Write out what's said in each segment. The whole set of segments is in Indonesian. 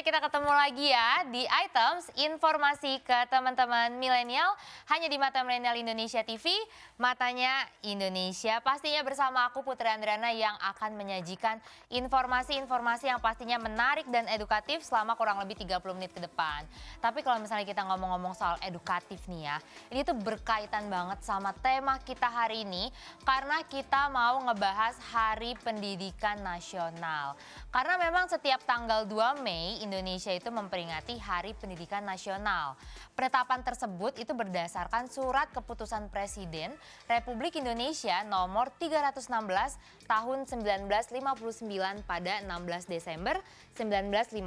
kita ketemu lagi ya di Items Informasi ke teman-teman milenial hanya di Mata Milenial Indonesia TV, matanya Indonesia. Pastinya bersama aku Putri Andrana yang akan menyajikan informasi-informasi yang pastinya menarik dan edukatif selama kurang lebih 30 menit ke depan. Tapi kalau misalnya kita ngomong-ngomong soal edukatif nih ya, ini tuh berkaitan banget sama tema kita hari ini karena kita mau ngebahas Hari Pendidikan Nasional. Karena memang setiap tanggal 2 Mei Indonesia itu memperingati Hari Pendidikan Nasional. Penetapan tersebut itu berdasarkan surat keputusan Presiden Republik Indonesia nomor 316 tahun 1959 pada 16 Desember 1959.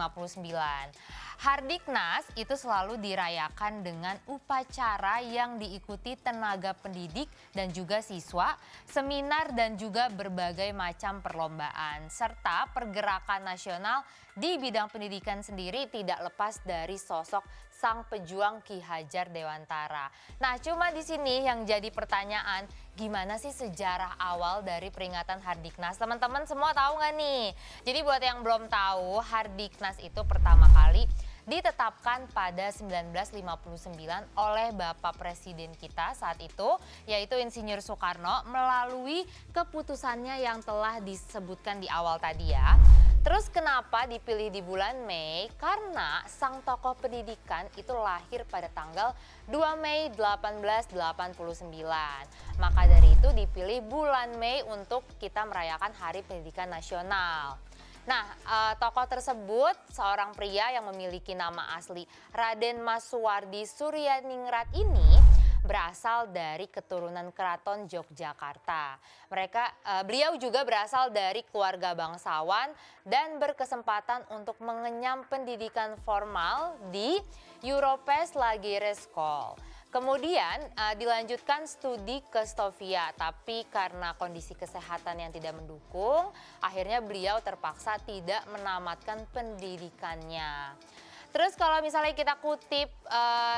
Hardiknas itu selalu dirayakan dengan upacara yang diikuti tenaga pendidik dan juga siswa, seminar dan juga berbagai macam perlombaan, serta pergerakan nasional di bidang pendidikan sendiri tidak lepas dari sosok sang pejuang Ki Hajar Dewantara. Nah, cuma di sini yang jadi pertanyaan, gimana sih sejarah awal dari peringatan Hardiknas? Teman-teman semua tahu nggak nih? Jadi buat yang belum tahu, Hardiknas itu pertama kali ditetapkan pada 1959 oleh Bapak Presiden kita saat itu, yaitu Insinyur Soekarno melalui keputusannya yang telah disebutkan di awal tadi ya. Terus kenapa dipilih di bulan Mei? Karena sang tokoh pendidikan itu lahir pada tanggal 2 Mei 1889. Maka dari itu dipilih bulan Mei untuk kita merayakan Hari Pendidikan Nasional. Nah, tokoh tersebut seorang pria yang memiliki nama asli Raden Mas Suwardi Suryaningrat ini berasal dari keturunan Keraton Yogyakarta. Beliau juga berasal dari keluarga bangsawan dan berkesempatan untuk mengenyam pendidikan formal di Europes Lageres School. Kemudian dilanjutkan studi ke Stovia, tapi karena kondisi kesehatan yang tidak mendukung, akhirnya beliau terpaksa tidak menamatkan pendidikannya. Terus kalau misalnya kita kutip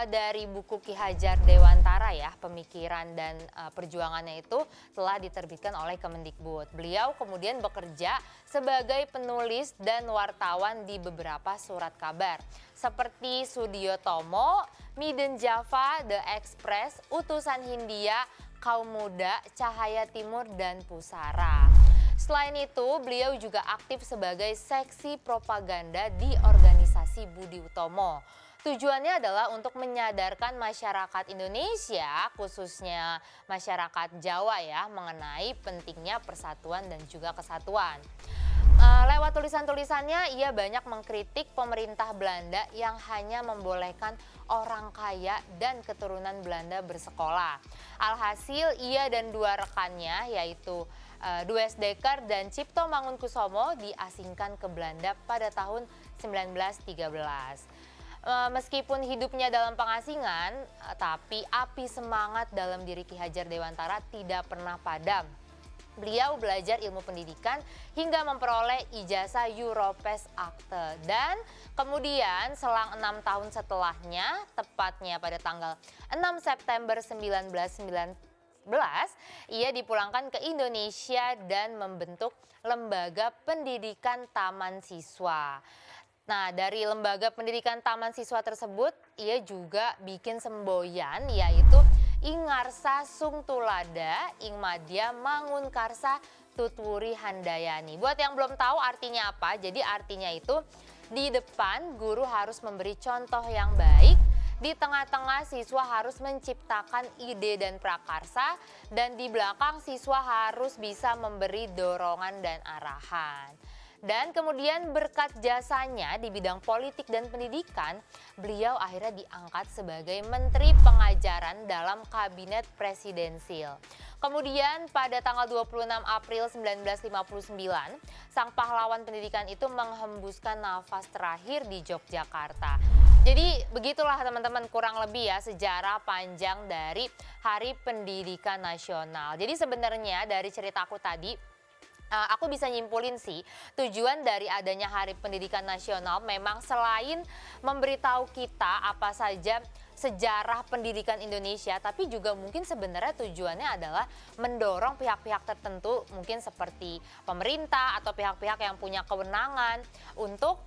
dari buku Ki Hajar Dewantara ya, pemikiran dan perjuangannya itu telah diterbitkan oleh Kemendikbud. Beliau kemudian bekerja sebagai penulis dan wartawan di beberapa surat kabar seperti Sudio Tomo, Miden Java, The Express, Utusan Hindia, Kaum Muda, Cahaya Timur, dan Pusara. Selain itu, beliau juga aktif sebagai seksi propaganda di organisasi Budi Utomo. Tujuannya adalah untuk menyadarkan masyarakat Indonesia, khususnya masyarakat Jawa ya, mengenai pentingnya persatuan dan juga kesatuan. Lewat tulisan-tulisannya, ia banyak mengkritik pemerintah Belanda yang hanya membolehkan orang kaya dan keturunan Belanda bersekolah. Alhasil, ia dan dua rekannya, yaitu Dues Dekker dan Cipto Mangunkusumo diasingkan ke Belanda pada tahun 1913. Meskipun hidupnya dalam pengasingan, tapi api semangat dalam diri Ki Hajar Dewantara tidak pernah padam. Beliau belajar ilmu pendidikan hingga memperoleh ijazah Europes Akte. Dan kemudian selang 6 tahun setelahnya, tepatnya pada tanggal 6 September 1919, ia dipulangkan ke Indonesia dan membentuk Lembaga Pendidikan Taman Siswa. Nah, dari Lembaga Pendidikan Taman Siswa tersebut, ia juga bikin semboyan, yaitu Ingarsa Sungtulada, Ingmadya Mangunkarsa Tutwuri Handayani. Buat yang belum tahu artinya apa, jadi artinya itu di depan guru harus memberi contoh yang baik, di tengah-tengah siswa harus menciptakan ide dan prakarsa, dan di belakang siswa harus bisa memberi dorongan dan arahan. Dan kemudian berkat jasanya di bidang politik dan pendidikan, beliau akhirnya diangkat sebagai Menteri Pengajaran dalam Kabinet Presidensil. Kemudian pada tanggal 26 April 1959, sang pahlawan pendidikan itu menghembuskan nafas terakhir di Yogyakarta. Jadi begitulah teman-teman kurang lebih ya sejarah panjang dari Hari Pendidikan Nasional. Jadi sebenarnya dari ceritaku tadi, aku bisa nyimpulin sih, tujuan dari adanya Hari Pendidikan Nasional memang selain memberitahu kita apa saja sejarah pendidikan Indonesia, tapi juga mungkin sebenarnya tujuannya adalah mendorong pihak-pihak tertentu, mungkin seperti pemerintah atau pihak-pihak yang punya kewenangan untuk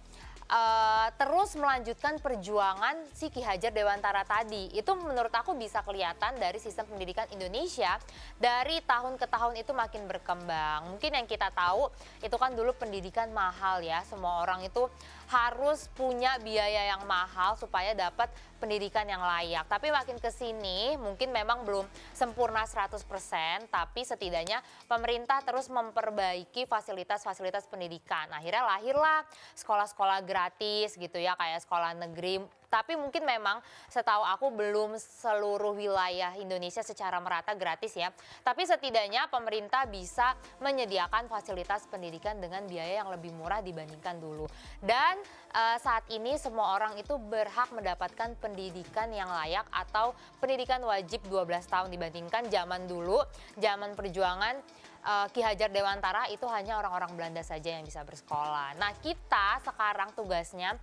terus melanjutkan perjuangan si Ki Hajar Dewantara tadi. Itu menurut aku bisa kelihatan dari sistem pendidikan Indonesia dari tahun ke tahun itu makin berkembang. Mungkin yang kita tahu itu kan dulu pendidikan mahal ya, semua orang itu harus punya biaya yang mahal supaya dapat pendidikan yang layak. Tapi makin ke sini mungkin memang belum sempurna 100%, tapi setidaknya pemerintah terus memperbaiki fasilitas-fasilitas pendidikan. Akhirnya lahirlah sekolah-sekolah gratis gitu ya, kayak sekolah negeri. Tapi mungkin memang setahu aku belum seluruh wilayah Indonesia secara merata gratis ya. Tapi setidaknya pemerintah bisa menyediakan fasilitas pendidikan dengan biaya yang lebih murah dibandingkan dulu. Dan saat ini semua orang itu berhak mendapatkan pendidikan yang layak atau pendidikan wajib 12 tahun dibandingkan zaman dulu, zaman perjuangan Ki Hajar Dewantara itu hanya orang-orang Belanda saja yang bisa bersekolah. Nah, kita sekarang tugasnya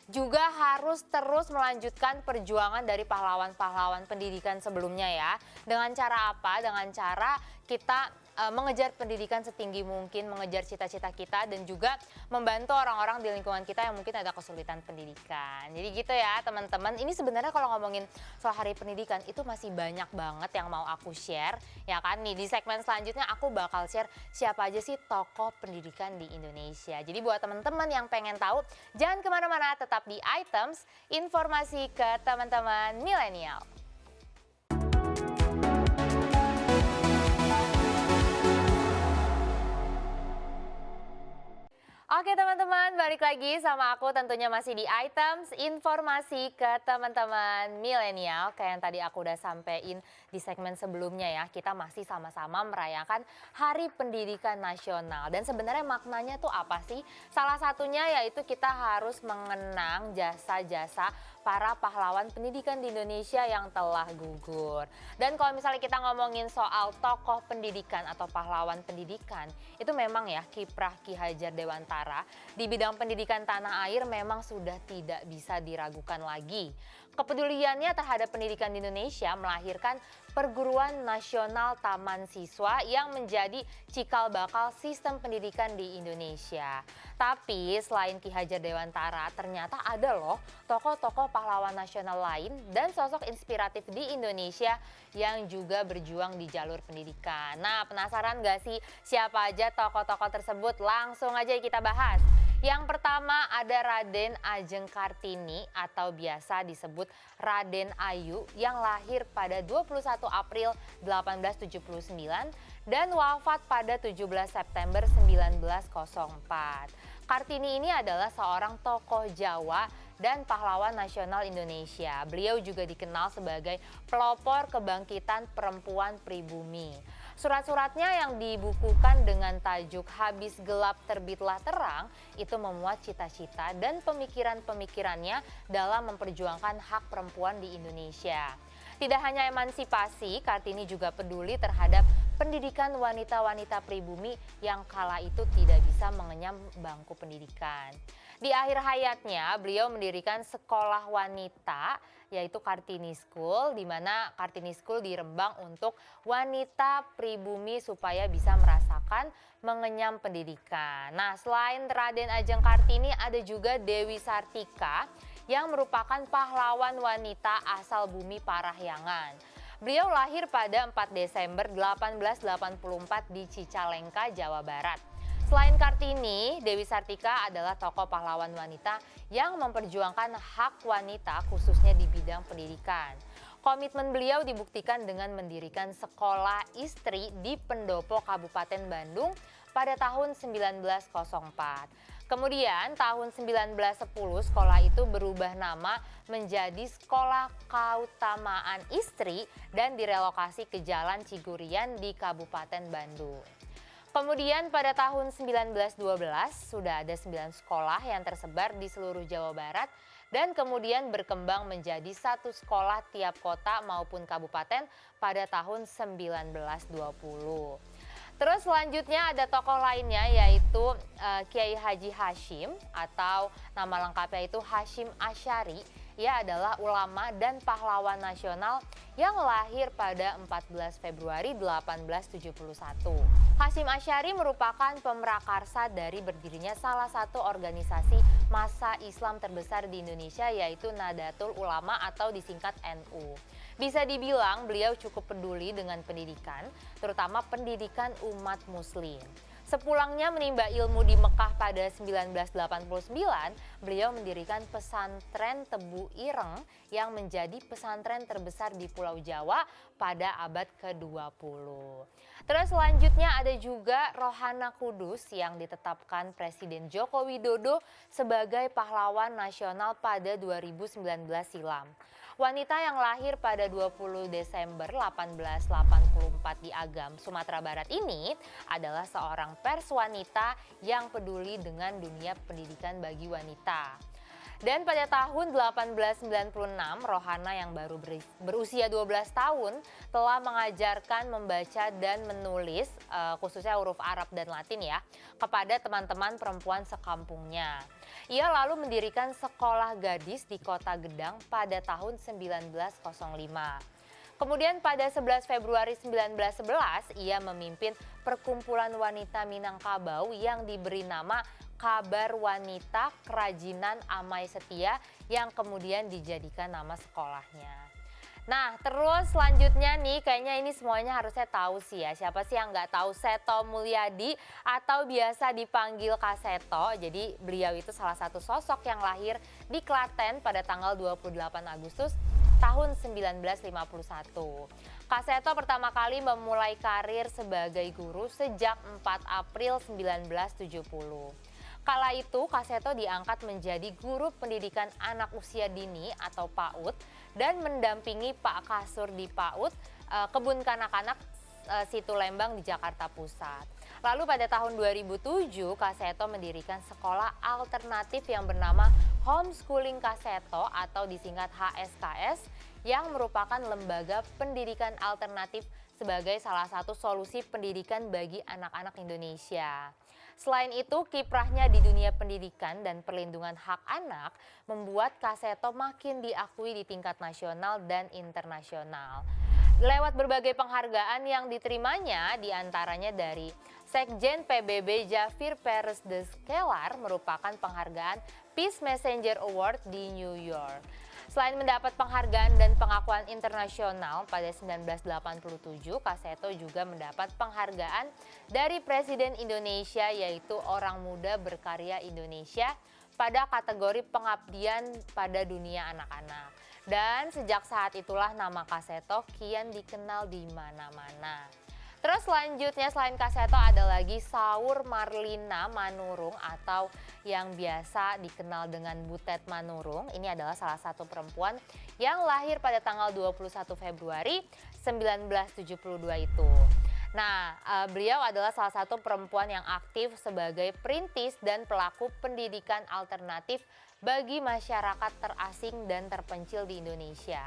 juga harus terus melanjutkan perjuangan dari pahlawan-pahlawan pendidikan sebelumnya ya. Dengan cara apa? Dengan cara kita mengejar pendidikan setinggi mungkin, mengejar cita-cita kita dan juga membantu orang-orang di lingkungan kita yang mungkin ada kesulitan pendidikan. Jadi gitu ya teman-teman, ini sebenarnya kalau ngomongin soal Hari Pendidikan itu masih banyak banget yang mau aku share ya kan. Nih di segmen selanjutnya aku bakal share siapa aja sih tokoh pendidikan di Indonesia. Jadi buat teman-teman yang pengen tahu, jangan kemana-mana, tetap di Items, informasi ke teman-teman milenial. Oke teman-teman, balik lagi sama aku tentunya masih di Items, informasi ke teman-teman milenial. Kayak yang tadi aku udah sampein di segmen sebelumnya ya, kita masih sama-sama merayakan Hari Pendidikan Nasional. Dan sebenarnya maknanya tuh apa sih? Salah satunya yaitu kita harus mengenang jasa-jasa para pahlawan pendidikan di Indonesia yang telah gugur. Dan kalau misalnya kita ngomongin soal tokoh pendidikan atau pahlawan pendidikan, itu memang ya kiprah Ki Hajar Dewantara di bidang pendidikan tanah air memang sudah tidak bisa diragukan lagi. Kepeduliannya terhadap pendidikan di Indonesia melahirkan Perguruan Nasional Taman Siswa yang menjadi cikal bakal sistem pendidikan di Indonesia. Tapi selain Ki Hajar Dewantara, ternyata ada loh tokoh-tokoh pahlawan nasional lain dan sosok inspiratif di Indonesia yang juga berjuang di jalur pendidikan. Nah, penasaran gak sih siapa aja tokoh-tokoh tersebut? Langsung aja kita bahas. Yang pertama ada Raden Ajeng Kartini atau biasa disebut Raden Ayu yang lahir pada 21 April 1879 dan wafat pada 17 September 1904. Kartini ini adalah seorang tokoh Jawa dan pahlawan nasional Indonesia. Beliau juga dikenal sebagai pelopor kebangkitan perempuan pribumi. Surat-suratnya yang dibukukan dengan tajuk Habis Gelap Terbitlah Terang itu memuat cita-cita dan pemikiran-pemikirannya dalam memperjuangkan hak perempuan di Indonesia. Tidak hanya emansipasi, Kartini juga peduli terhadap pendidikan wanita-wanita pribumi yang kala itu tidak bisa mengenyam bangku pendidikan. Di akhir hayatnya, beliau mendirikan sekolah wanita yaitu Kartini School, di mana Kartini School dirembang untuk wanita pribumi supaya bisa merasakan mengenyam pendidikan. Nah, selain Raden Ajeng Kartini ada juga Dewi Sartika yang merupakan pahlawan wanita asal bumi Parahyangan. Beliau lahir pada 4 Desember 1884 di Cicalengka, Jawa Barat. Selain Kartini, Dewi Sartika adalah tokoh pahlawan wanita yang memperjuangkan hak wanita khususnya di bidang pendidikan. Komitmen beliau dibuktikan dengan mendirikan sekolah istri di Pendopo, Kabupaten Bandung pada tahun 1904. Kemudian tahun 1910 sekolah itu berubah nama menjadi Sekolah Kautamaan Istri dan direlokasi ke Jalan Cigurian di Kabupaten Bandung. Kemudian pada tahun 1912 sudah ada 9 sekolah yang tersebar di seluruh Jawa Barat dan kemudian berkembang menjadi 1 sekolah tiap kota maupun kabupaten pada tahun 1920. Terus selanjutnya ada tokoh lainnya yaitu Kiai Haji Hashim atau nama lengkapnya itu Hashim Asyari. Ia adalah ulama dan pahlawan nasional yang lahir pada 14 Februari 1871. Hashim Asyari merupakan pemrakarsa dari berdirinya salah satu organisasi massa Islam terbesar di Indonesia, yaitu Nahdlatul Ulama atau disingkat NU. Bisa dibilang beliau cukup peduli dengan pendidikan, terutama pendidikan umat muslim. Sepulangnya menimba ilmu di Mekah pada 1989, beliau mendirikan pesantren Tebu Ireng yang menjadi pesantren terbesar di Pulau Jawa pada abad ke-20. Terus selanjutnya ada juga Rohana Kudus yang ditetapkan Presiden Joko Widodo sebagai pahlawan nasional pada 2019 silam. Wanita yang lahir pada 20 Desember 1884 di Agam, Sumatera Barat ini adalah seorang pers wanita yang peduli dengan dunia pendidikan bagi wanita. Dan pada tahun 1896, Rohana yang baru berusia 12 tahun telah mengajarkan membaca dan menulis, khususnya huruf Arab dan Latin ya, kepada teman-teman perempuan sekampungnya. Ia lalu mendirikan sekolah gadis di Kota Gedang pada tahun 1905. Kemudian pada 11 Februari 1911, ia memimpin perkumpulan wanita Minangkabau yang diberi nama Kabar Wanita Kerajinan Amai Setia yang kemudian dijadikan nama sekolahnya. Nah, terus selanjutnya nih, kayaknya ini semuanya harusnya tahu sih ya. Siapa sih yang nggak tahu Seto Mulyadi atau biasa dipanggil Kak Seto. Jadi beliau itu salah satu sosok yang lahir di Klaten pada tanggal 28 Agustus tahun 1951. Kak Seto pertama kali memulai karir sebagai guru sejak 4 April 1970. Kala itu Kak Seto diangkat menjadi guru pendidikan anak usia dini atau PAUD dan mendampingi Pak Kasur di PAUD, Kebun Kanak-Kanak Situ Lembang di Jakarta Pusat. Lalu pada tahun 2007 Kak Seto mendirikan sekolah alternatif yang bernama Homeschooling Kak Seto atau disingkat HSKS yang merupakan lembaga pendidikan alternatif sebagai salah satu solusi pendidikan bagi anak-anak Indonesia. Selain itu, kiprahnya di dunia pendidikan dan perlindungan hak anak membuat Kak Seto makin diakui di tingkat nasional dan internasional. Lewat berbagai penghargaan yang diterimanya, diantaranya dari Sekjen PBB Jafir Peres de Skelar merupakan penghargaan Peace Messenger Award di New York. Selain mendapat penghargaan dan pengakuan internasional pada 1987, Kak Seto juga mendapat penghargaan dari Presiden Indonesia yaitu Orang Muda Berkarya Indonesia pada kategori pengabdian pada dunia anak-anak. Dan sejak saat itulah nama Kak Seto kian dikenal di mana-mana. Terus selanjutnya selain Kak Seto ada lagi Saur Marlina Manurung atau yang biasa dikenal dengan Butet Manurung. Ini adalah salah satu perempuan yang lahir pada tanggal 21 Februari 1972 itu. Nah, beliau adalah salah satu perempuan yang aktif sebagai perintis dan pelaku pendidikan alternatif bagi masyarakat terasing dan terpencil di Indonesia.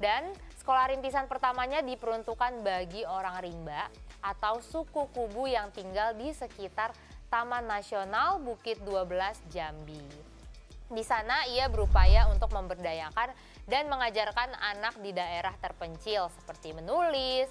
Dan sekolah rintisan pertamanya diperuntukkan bagi orang rimba atau suku Kubu yang tinggal di sekitar Taman Nasional Bukit 12 Jambi. Di sana ia berupaya untuk memberdayakan dan mengajarkan anak di daerah terpencil seperti menulis,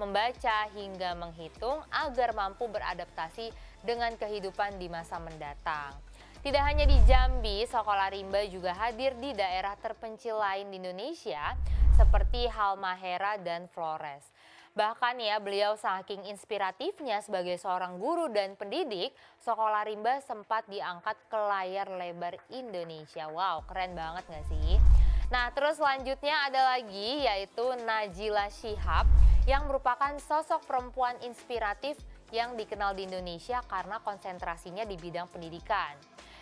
membaca hingga menghitung agar mampu beradaptasi dengan kehidupan di masa mendatang. Tidak hanya di Jambi, sekolah rimba juga hadir di daerah terpencil lain di Indonesia seperti Halmahera dan Flores. Bahkan ya beliau saking inspiratifnya sebagai seorang guru dan pendidik, sekolah rimba sempat diangkat ke layar lebar Indonesia. Wow, keren banget gak sih? Nah terus selanjutnya ada lagi yaitu Najila Shihab yang merupakan sosok perempuan inspiratif yang dikenal di Indonesia karena konsentrasinya di bidang pendidikan.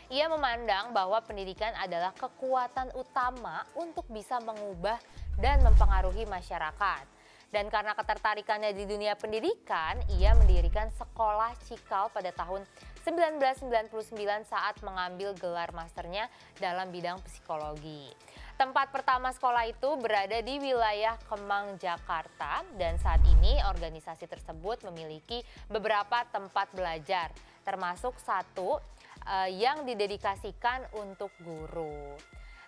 Ia memandang bahwa pendidikan adalah kekuatan utama untuk bisa mengubah dan mempengaruhi masyarakat. Dan karena ketertarikannya di dunia pendidikan, ia mendirikan sekolah Cikal pada tahun 1999 saat mengambil gelar masternya dalam bidang psikologi. Tempat pertama sekolah itu berada di wilayah Kemang, Jakarta, dan saat ini organisasi tersebut memiliki beberapa tempat belajar, termasuk satu yang didedikasikan untuk guru.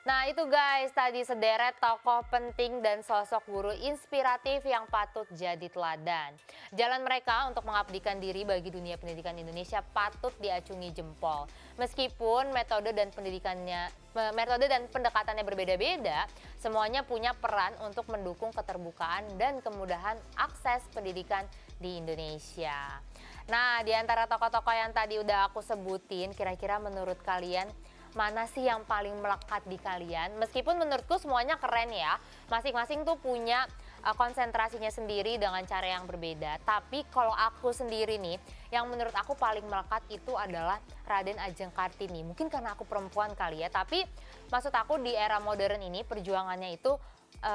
Nah itu guys, tadi sederet tokoh penting dan sosok guru inspiratif yang patut jadi teladan. Jalan mereka untuk mengabdikan diri bagi dunia pendidikan Indonesia patut diacungi jempol. Meskipun metode dan pendekatannya berbeda-beda, semuanya punya peran untuk mendukung keterbukaan dan kemudahan akses pendidikan di Indonesia. Nah, di antara tokoh-tokoh yang tadi udah aku sebutin, kira-kira menurut kalian mana sih yang paling melekat di kalian? Meskipun menurutku semuanya keren ya, masing-masing tuh punya konsentrasinya sendiri dengan cara yang berbeda. Tapi kalau aku sendiri nih, yang menurut aku paling melekat itu adalah Raden Ajeng Kartini. Mungkin karena aku perempuan kali ya, tapi maksud aku di era modern ini perjuangannya itu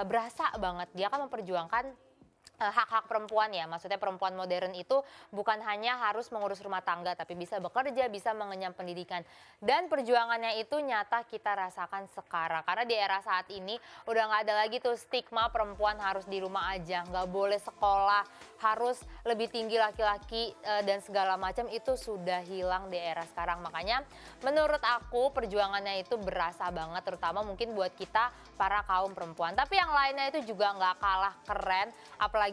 berasa banget. Dia kan memperjuangkan hak-hak perempuan ya, maksudnya perempuan modern itu bukan hanya harus mengurus rumah tangga, tapi bisa bekerja, bisa mengenyam pendidikan. Dan perjuangannya itu nyata kita rasakan sekarang. Karena di era saat ini udah nggak ada lagi tuh stigma perempuan harus di rumah aja, nggak boleh sekolah, harus lebih tinggi laki-laki dan segala macam itu sudah hilang di era sekarang. Makanya menurut aku perjuangannya itu berasa banget, terutama mungkin buat kita para kaum perempuan. Tapi yang lainnya itu juga nggak kalah keren, apalagi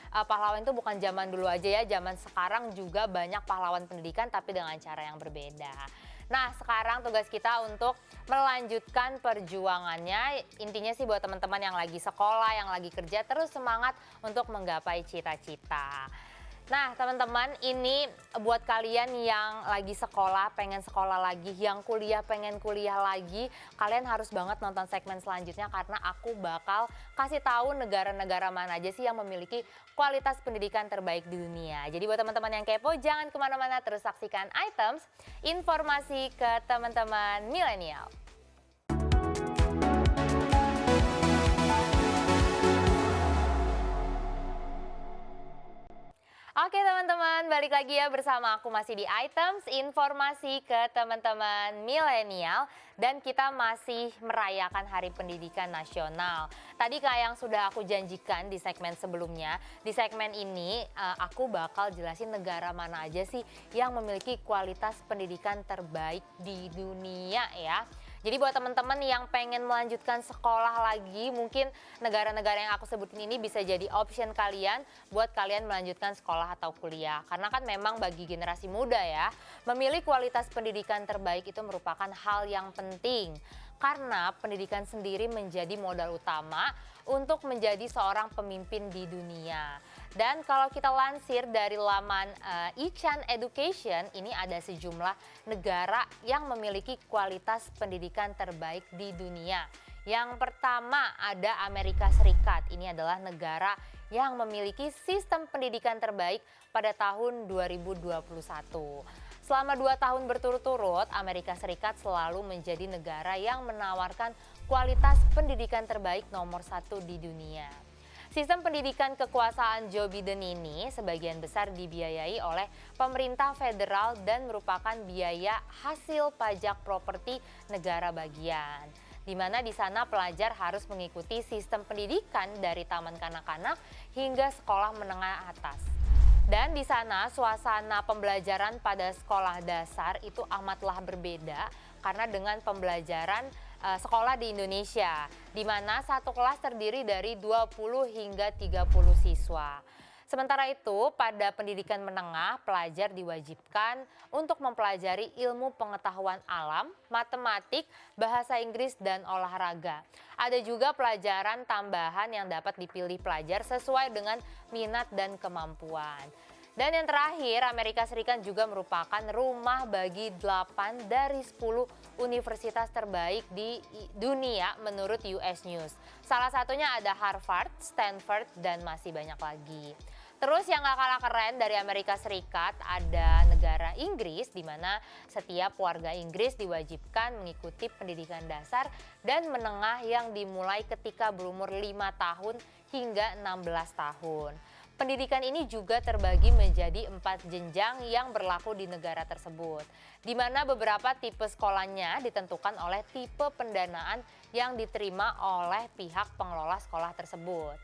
pahlawan itu bukan zaman dulu aja ya, zaman sekarang juga banyak pahlawan pendidikan tapi dengan cara yang berbeda. Nah sekarang tugas kita untuk melanjutkan perjuangannya. Intinya sih buat teman-teman yang lagi sekolah, yang lagi kerja, terus semangat untuk menggapai cita-cita. Nah teman-teman, ini buat kalian yang lagi sekolah, pengen sekolah lagi, yang kuliah pengen kuliah lagi, kalian harus banget nonton segmen selanjutnya karena aku bakal kasih tahu negara-negara mana aja sih yang memiliki kualitas pendidikan terbaik di dunia. Jadi buat teman-teman yang kepo, jangan kemana-mana, terus saksikan Items, informasi ke teman-teman milenial. Oke teman-teman, balik lagi ya bersama aku masih di Items, informasi ke teman-teman milenial. Dan kita masih merayakan Hari Pendidikan Nasional. Tadi kayak yang sudah aku janjikan di segmen sebelumnya, di segmen ini aku bakal jelasin negara mana aja sih yang memiliki kualitas pendidikan terbaik di dunia ya. Jadi buat teman-teman yang pengen melanjutkan sekolah lagi, mungkin negara-negara yang aku sebutin ini bisa jadi option kalian buat kalian melanjutkan sekolah atau kuliah. Karena kan memang bagi generasi muda ya, memilih kualitas pendidikan terbaik itu merupakan hal yang penting. Karena pendidikan sendiri menjadi modal utama untuk menjadi seorang pemimpin di dunia. Dan kalau kita lansir dari laman Ichan Education, ini ada sejumlah negara yang memiliki kualitas pendidikan terbaik di dunia. Yang pertama ada Amerika Serikat. Ini adalah negara yang memiliki sistem pendidikan terbaik pada tahun 2021. Selama 2 tahun berturut-turut, Amerika Serikat selalu menjadi negara yang menawarkan kualitas pendidikan terbaik nomor 1 di dunia. Sistem pendidikan kekuasaan Joe Biden ini sebagian besar dibiayai oleh pemerintah federal dan merupakan biaya hasil pajak properti negara bagian. Di mana di sana pelajar harus mengikuti sistem pendidikan dari taman kanak-kanak hingga sekolah menengah atas. Dan di sana suasana pembelajaran pada sekolah dasar itu amatlah berbeda karena dengan pembelajaran sekolah di Indonesia, di mana satu kelas terdiri dari 20 hingga 30 siswa. Sementara itu, pada pendidikan menengah, pelajar diwajibkan untuk mempelajari ilmu pengetahuan alam, matematik, bahasa Inggris, dan olahraga. Ada juga pelajaran tambahan yang dapat dipilih pelajar sesuai dengan minat dan kemampuan. Dan yang terakhir, Amerika Serikat juga merupakan rumah bagi 8 dari 10 universitas terbaik di dunia menurut US News. Salah satunya ada Harvard, Stanford, dan masih banyak lagi. Terus yang gak kalah keren dari Amerika Serikat ada negara Inggris, di mana setiap warga Inggris diwajibkan mengikuti pendidikan dasar dan menengah yang dimulai ketika berumur 5 tahun hingga 16 tahun. Pendidikan ini juga terbagi menjadi 4 jenjang yang berlaku di negara tersebut, di mana beberapa tipe sekolahnya ditentukan oleh tipe pendanaan yang diterima oleh pihak pengelola sekolah tersebut.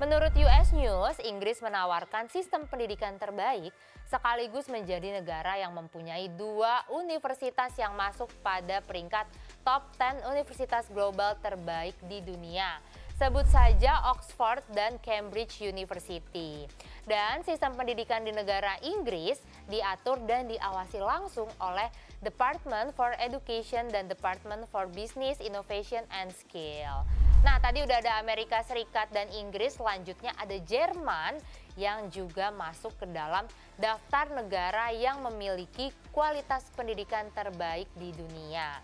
Menurut US News, Inggris menawarkan sistem pendidikan terbaik sekaligus menjadi negara yang mempunyai 2 universitas yang masuk pada peringkat top 10 universitas global terbaik di dunia. Sebut saja Oxford dan Cambridge University. Dan sistem pendidikan di negara Inggris diatur dan diawasi langsung oleh Department for Education dan Department for Business, Innovation and Skill. Nah, tadi udah ada Amerika Serikat dan Inggris, selanjutnya ada Jerman yang juga masuk ke dalam daftar negara yang memiliki kualitas pendidikan terbaik di dunia.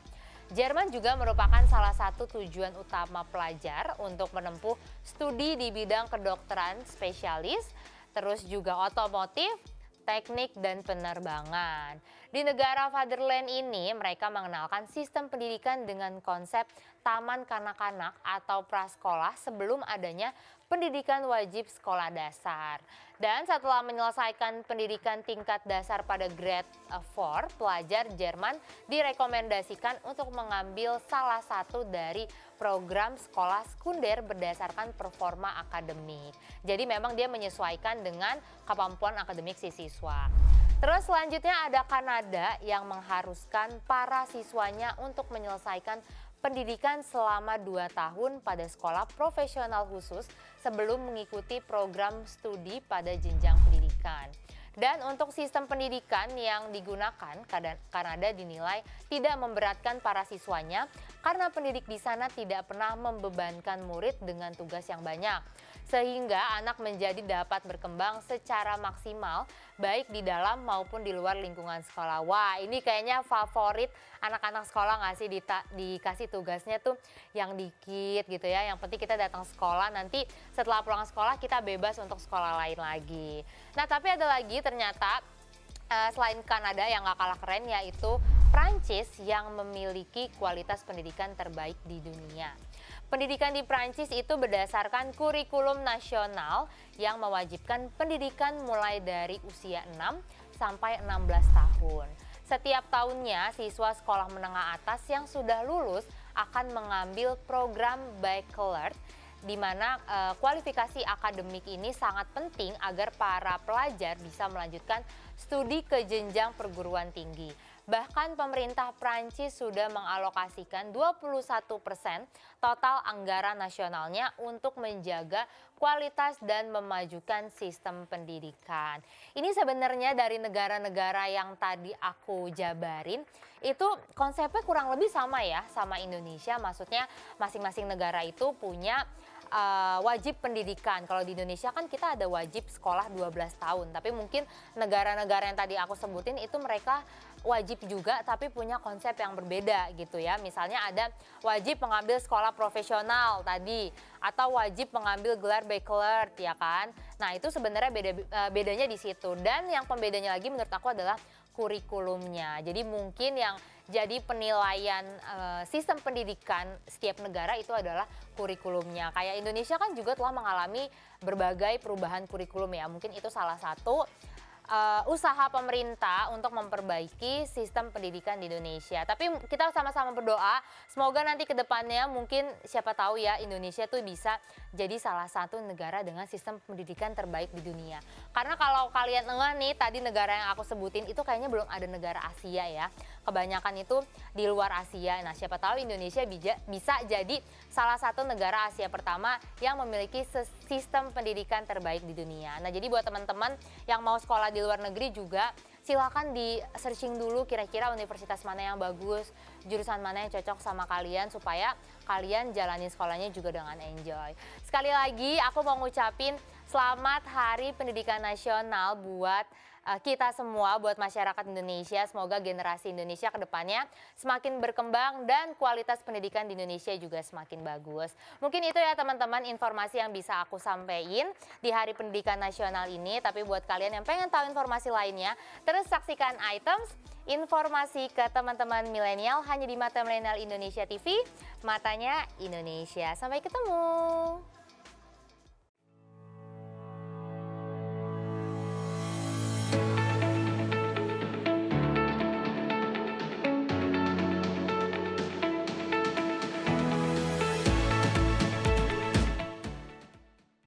Jerman juga merupakan salah satu tujuan utama pelajar untuk menempuh studi di bidang kedokteran spesialis, terus juga otomotif, teknik, dan penerbangan. Di negara Fatherland ini, mereka mengenalkan sistem pendidikan dengan konsep taman kanak-kanak atau prasekolah sebelum adanya pendidikan wajib sekolah dasar. Dan setelah menyelesaikan pendidikan tingkat dasar pada grade 4, pelajar Jerman direkomendasikan untuk mengambil salah satu dari program sekolah sekunder berdasarkan performa akademik. Jadi memang dia menyesuaikan dengan kemampuan akademik si siswa. Terus selanjutnya ada Kanada yang mengharuskan para siswanya untuk menyelesaikan pendidikan selama 2 tahun pada sekolah profesional khusus sebelum mengikuti program studi pada jenjang pendidikan. Dan untuk sistem pendidikan yang digunakan, Kanada dinilai tidak memberatkan para siswanya karena pendidik di sana tidak pernah membebankan murid dengan tugas yang banyak. Sehingga anak menjadi dapat berkembang secara maksimal baik di dalam maupun di luar lingkungan sekolah. Wah, ini kayaknya favorit anak-anak sekolah nggak sih, dikasih tugasnya tuh yang dikit gitu ya. Yang penting kita datang sekolah, nanti setelah pulang sekolah kita bebas untuk sekolah lain lagi. Nah, tapi ada lagi ternyata selain Kanada yang gak kalah keren, yaitu Prancis yang memiliki kualitas pendidikan terbaik di dunia. Pendidikan di Prancis itu berdasarkan kurikulum nasional yang mewajibkan pendidikan mulai dari usia 6 sampai 16 tahun. Setiap tahunnya siswa sekolah menengah atas yang sudah lulus akan mengambil program Baccalaureate, di mana kualifikasi akademik ini sangat penting agar para pelajar bisa melanjutkan studi ke jenjang perguruan tinggi. Bahkan pemerintah Prancis sudah mengalokasikan 21% total anggaran nasionalnya untuk menjaga kualitas dan memajukan sistem pendidikan. Ini sebenarnya dari negara-negara yang tadi aku jabarin, itu konsepnya kurang lebih sama ya sama Indonesia. Maksudnya masing-masing negara itu punya wajib pendidikan. Kalau di Indonesia kan kita ada wajib sekolah 12 tahun. Tapi mungkin negara-negara yang tadi aku sebutin itu mereka wajib juga tapi punya konsep yang berbeda gitu ya. Misalnya ada wajib mengambil sekolah profesional tadi, atau wajib mengambil gelar bachelor ya kan. Nah, itu sebenarnya bedanya di situ. Dan yang pembedanya lagi menurut aku adalah kurikulumnya. Jadi mungkin yang jadi penilaian sistem pendidikan setiap negara itu adalah kurikulumnya. Kayak Indonesia kan juga telah mengalami berbagai perubahan kurikulum ya. Mungkin itu salah satu usaha pemerintah untuk memperbaiki sistem pendidikan di Indonesia. Tapi kita sama-sama berdoa semoga nanti ke depannya mungkin siapa tahu ya Indonesia tuh bisa jadi salah satu negara dengan sistem pendidikan terbaik di dunia. Karena kalau kalian enggak nih, tadi negara yang aku sebutin itu kayaknya belum ada negara Asia ya. Kebanyakan itu di luar Asia. Nah, siapa tahu Indonesia bisa jadi salah satu negara Asia pertama yang memiliki sistem pendidikan terbaik di dunia. Nah, jadi buat teman-teman yang mau sekolah di luar negeri juga silakan di searching dulu kira-kira universitas mana yang bagus, jurusan mana yang cocok sama kalian supaya kalian jalani sekolahnya juga dengan enjoy. Sekali lagi aku mau ngucapin selamat Hari Pendidikan Nasional buat kita semua, buat masyarakat Indonesia. Semoga generasi Indonesia ke depannya semakin berkembang dan kualitas pendidikan di Indonesia juga semakin bagus. Mungkin itu ya teman-teman informasi yang bisa aku sampaikan di Hari Pendidikan Nasional ini. Tapi buat kalian yang pengen tahu informasi lainnya, terus saksikan Items, informasi ke teman-teman milenial hanya di Mata Milenial Indonesia TV, matanya Indonesia. Sampai ketemu.